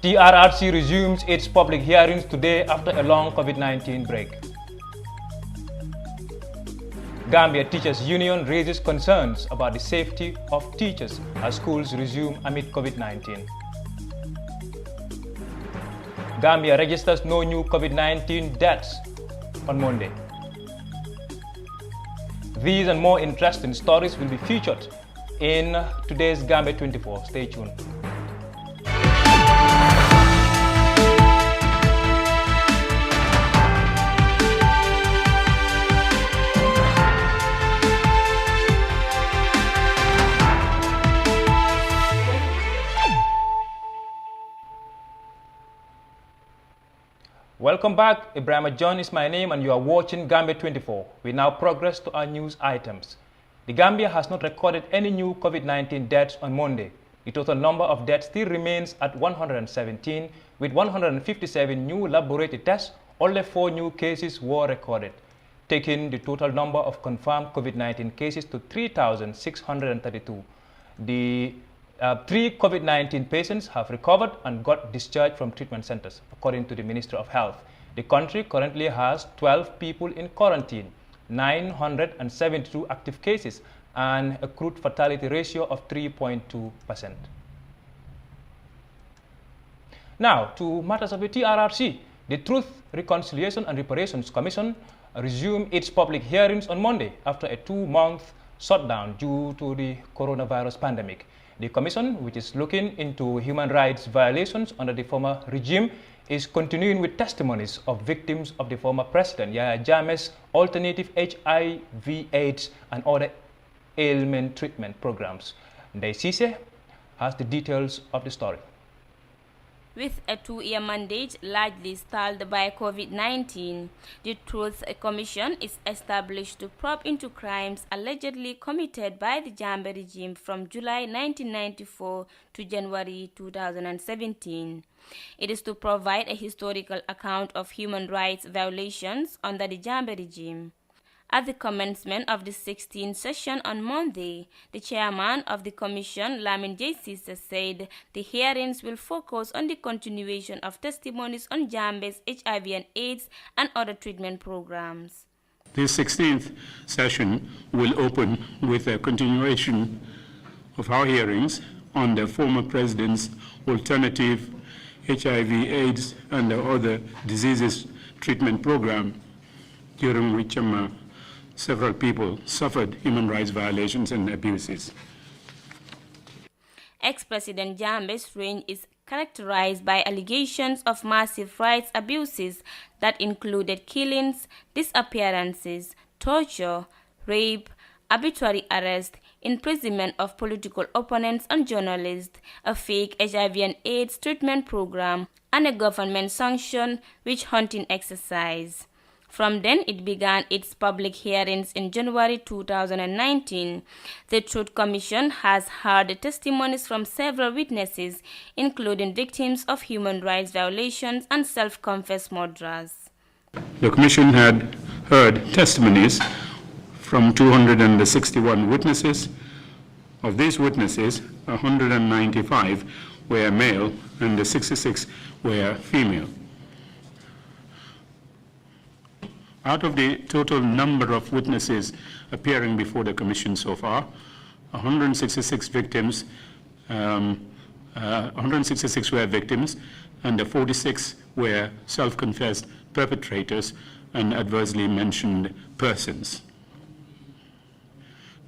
TRRC resumes its public hearings today after a long COVID-19 break. Gambia Teachers Union raises concerns about the safety of teachers as schools resume amid COVID-19. Gambia registers no new COVID-19 deaths on Monday. These and more interesting stories will be featured in today's GAM24. Stay tuned. Welcome back. Ibrahima John is my name and you are watching GAM24. We now progress to our news items. The Gambia has not recorded any new COVID-19 deaths on Monday. The total number of deaths still remains at 117, with 157 new laboratory tests. Only 4 new cases were recorded, taking the total number of confirmed COVID-19 cases to 3,632. The 3 COVID-19 patients have recovered and got discharged from treatment centers, according to the Ministry of Health. The country currently has 12 people in quarantine, 972 active cases, and a crude fatality ratio of 3.2%. Now, to matters of the TRRC, the Truth, Reconciliation and Reparations Commission resumed its public hearings on Monday after a 2-month shutdown due to the coronavirus pandemic. The commission, which is looking into human rights violations under the former regime, is continuing with testimonies of victims of the former president, Yahya Jammeh's alternative HIV/AIDS and other ailment treatment programs. Ndai Sise has the details of the story. With a 2-year mandate largely stalled by COVID-19, the Truth Commission is established to probe into crimes allegedly committed by the Jammeh regime from July 1994 to January 2017. It is to provide a historical account of human rights violations under the Jammeh regime. At the commencement of the 16th session on Monday, the chairman of the commission, Lamin J. Sisa, said the hearings will focus on the continuation of testimonies on Jammeh's HIV and AIDS and other treatment programs. This 16th session will open with a continuation of our hearings on the former president's alternative HIV/AIDS and the other diseases treatment program, during which several people suffered human rights violations and abuses. Ex-President Jammeh's reign is characterized by allegations of massive rights abuses that included killings, disappearances, torture, rape, arbitrary arrest, imprisonment of political opponents and journalists, a fake HIV and AIDS treatment program, and a government-sanctioned witch-hunting exercise. From then, it began its public hearings in January 2019. The Truth Commission has heard testimonies from several witnesses, including victims of human rights violations and self-confessed murderers. The Commission had heard testimonies from 261 witnesses. Of these witnesses, 195 were male and 66 were female. Out of the total number of witnesses appearing before the Commission so far, 166 victims, 166 were victims, and 46 were self-confessed perpetrators and adversely mentioned persons.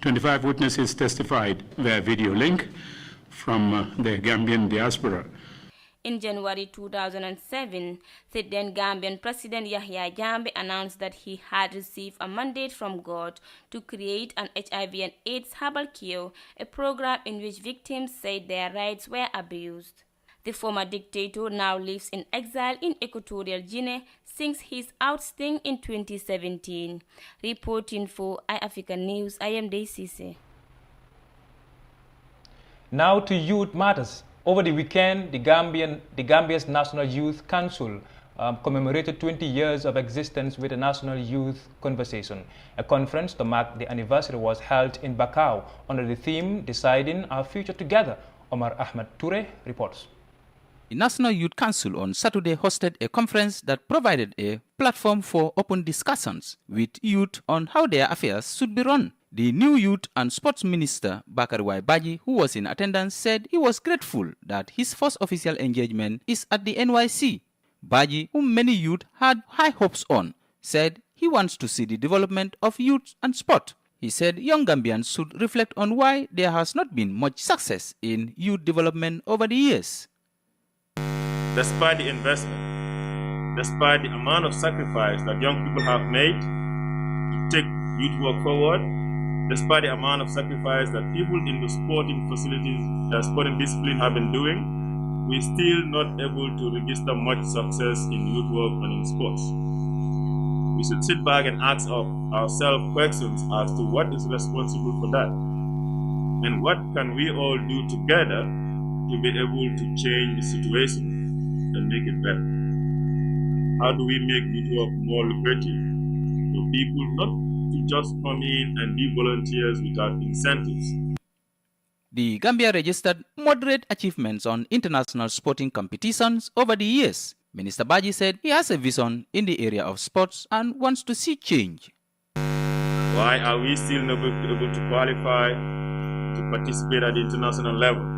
25 witnesses testified via video link from the Gambian diaspora. In January 2007, the then Gambian President Yahya Jammeh announced that he had received a mandate from God to create an HIV and AIDS herbal cure, a program in which victims said their rights were abused. The former dictator now lives in exile in Equatorial Guinea since his ousting in 2017. Reporting for iAfrica News, I am Daisy. Now to youth matters. Over the weekend, the Gambia's National Youth Council commemorated 20 years of existence with a National Youth Conversation. A conference to mark the anniversary was held in Bakau under the theme Deciding Our Future Together. Omar Ahmed Toure reports. The National Youth Council on Saturday hosted a conference that provided a platform for open discussions with youth on how their affairs should be run. The new Youth and Sports Minister, Bakari Baji, who was in attendance, said he was grateful that his first official engagement is at the NYC. Baji, whom many youth had high hopes on, said he wants to see the development of youth and sport. He said young Gambians should reflect on why there has not been much success in youth development over the years. Despite the investment, despite the amount of sacrifice that young people have made to take youth work forward, despite the amount of sacrifice that people in the sporting facilities, sporting discipline have been doing, we're still not able to register much success in youth work and in sports. We should sit back and ask ourselves questions as to what is responsible for that, and what can we all do together to be able to change the situation and make it better. How do we make youth work more lucrative for people not to just come in and be volunteers without incentives? The Gambia registered moderate achievements on international sporting competitions over the years. Minister Baji said he has a vision in the area of sports and wants to see change. Why are we still not able to qualify to participate at the international level?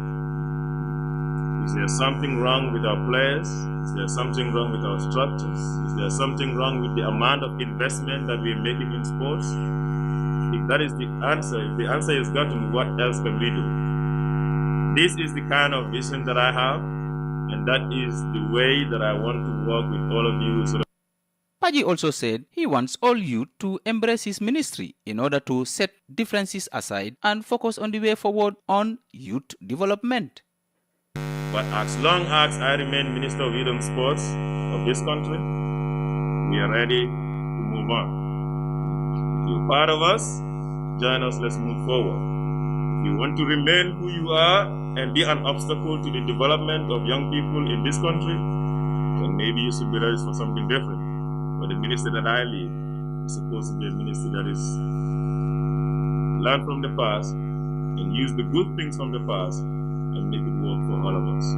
Is there something wrong with our players? Is there something wrong with our structures? Is there something wrong with the amount of investment that we're making in sports? If that is the answer, if the answer is gotten, what else can we do? This is the kind of vision that I have, and that is the way that I want to work with all of you. Baji also said he wants all youth to embrace his ministry in order to set differences aside and focus on the way forward on youth development. But as long as I remain Minister of Youth and Sports of this country, we are ready to move on. If you're part of us, join us, let's move forward. If you want to remain who you are and be an obstacle to the development of young people in this country, then maybe you should be ready for something different. But the minister that I lead is supposed to be a minister that is learn from the past and use the good things from the past and make it work for all of us.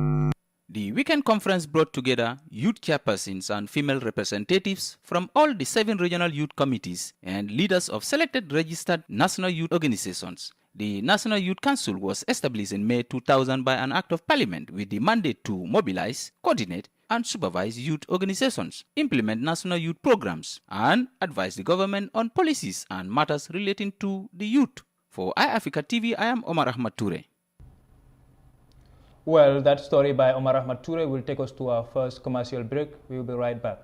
The weekend conference brought together youth chairpersons and female representatives from all the 7 regional youth committees and leaders of selected registered national youth organizations. The National Youth Council was established in May 2000 by an act of parliament with the mandate to mobilize, coordinate, and supervise youth organizations, implement national youth programs, and advise the government on policies and matters relating to the youth. For iAfrica TV, I am Omar Ahmad Toure. Well, that story by Omar Ahmad Toure will take us to our first commercial break. We will be right back.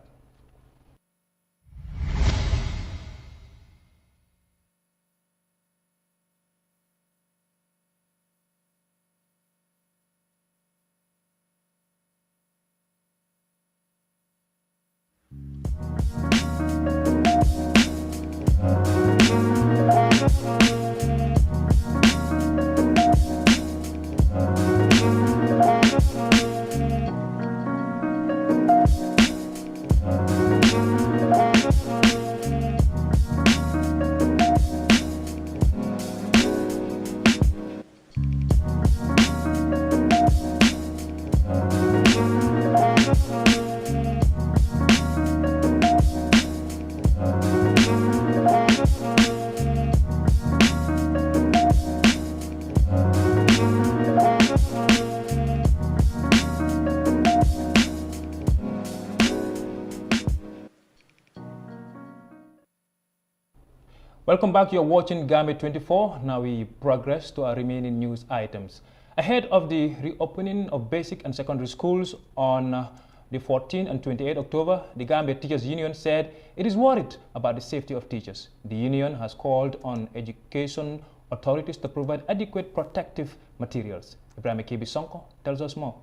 Welcome back. You're watching GAM24. Now we progress to our remaining news items. Ahead of the reopening of basic and secondary schools on the 14th and 28th October, the Gambia Teachers Union said it is worried about the safety of teachers. The union has called on education authorities to provide adequate protective materials. Ibrahim Kebi Sonko tells us more.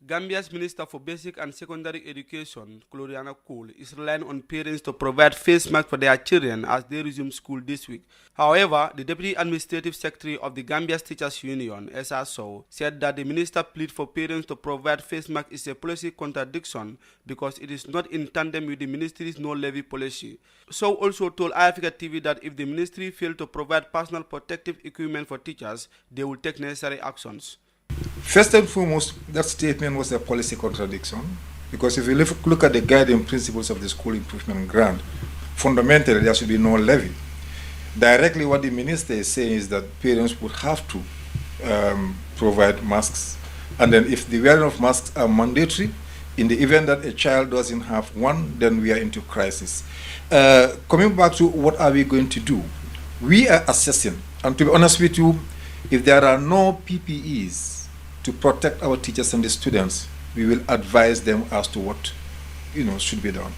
Gambia's Minister for Basic and Secondary Education, Claudiana A, is relying on parents to provide face masks for their children as they resume school this week. However, the Deputy Administrative Secretary of the Gambia's Teachers Union, SRSO, said that the minister plead for parents to provide face masks is a policy contradiction because it is not in tandem with the ministry's no-levy policy. So also told iAfrica TV that if the ministry failed to provide personal protective equipment for teachers, they will take necessary actions. First and foremost, that statement was a policy contradiction, because if you look at the guiding principles of the school improvement grant, fundamentally there should be no levy. Directly what the minister is saying is that parents would have to provide masks, and then if the wearing of masks are mandatory, in the event that a child doesn't have one, then we are into crisis. Coming back to what are we going to do, we are assessing, and to be honest with you, if there are no PPEs to protect our teachers and the students, we will advise them as to what should be done.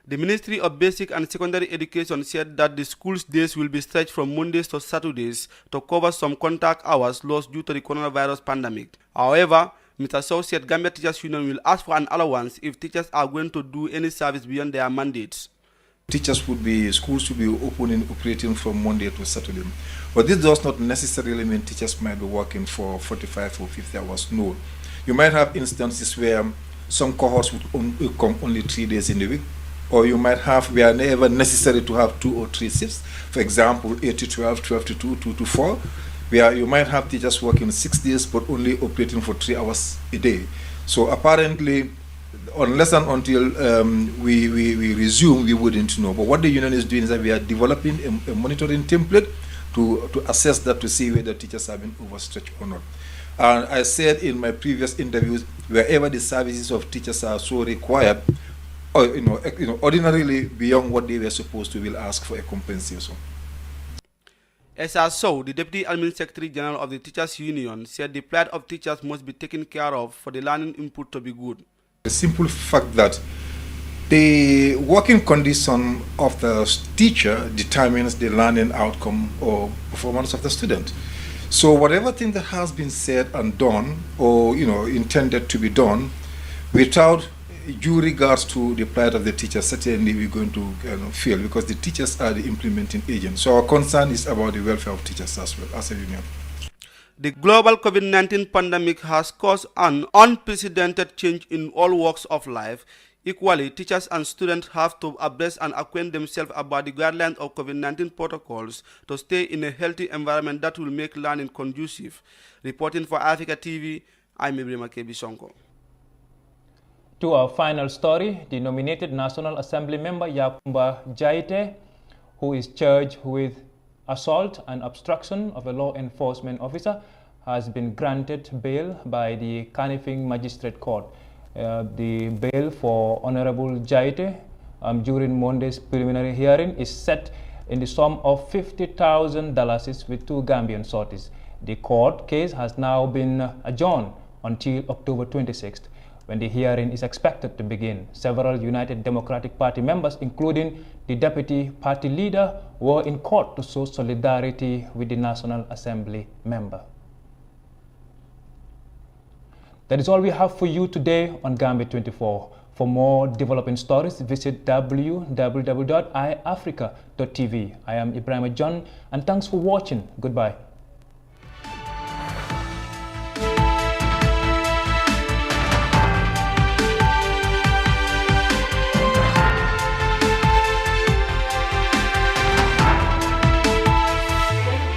The Ministry of Basic and Secondary Education said that the school's days will be stretched from Mondays to Saturdays to cover some contact hours lost due to the coronavirus pandemic. However, Mr. Sow said Gambia Teachers Union will ask for an allowance if teachers are going to do any service beyond their mandates. Schools should be open and operating from Monday to Saturday. But this does not necessarily mean teachers might be working for 45 or 50 hours. No. You might have instances where some cohorts would come only 3 days in the week, or you might have where never necessary to have 2 or 3 shifts. For example, 8 to 12, 12 to 2, 2 to 4. Where you might have teachers working 6 days but only operating for 3 hours a day. So apparently, unless and until we resume, we wouldn't know. But what the union is doing is that we are developing a monitoring template to assess that, to see whether teachers have been overstretched or not. And I said in my previous interviews, wherever the services of teachers are so required, or ordinarily beyond what they were supposed to, will ask for a compensation. As so, the Deputy Admin Secretary General of the Teachers Union said the plight of teachers must be taken care of for the learning input to be good. The simple fact that the working condition of the teacher determines the learning outcome or performance of the student. So whatever thing that has been said and done, or intended to be done, without due regards to the plight of the teachers, certainly we're going to fail, because the teachers are the implementing agents. So our concern is about the welfare of teachers as well as a union. The global COVID-19 pandemic has caused an unprecedented change in all walks of life. Equally, teachers and students have to abreast and acquaint themselves about the guidelines of COVID-19 protocols to stay in a healthy environment that will make learning conducive. Reporting for Africa TV, I'm Ibrahima Kebisonko. To our final story, the nominated National Assembly member Yakumba Jaite, who is charged with assault and obstruction of a law enforcement officer, has been granted bail by the Kanifing Magistrate Court. The bail for Honourable Jaite during Monday's preliminary hearing is set in the sum of $50,000 with 2 Gambian sorties. The court case has now been adjourned until October 26th. When the hearing is expected to begin. Several United Democratic Party members, including the deputy party leader, were in court to show solidarity with the National Assembly member. That is all we have for you today on GAM24. For more developing stories, visit www.iafrica.tv. I am Ibrahima John, and thanks for watching. Goodbye.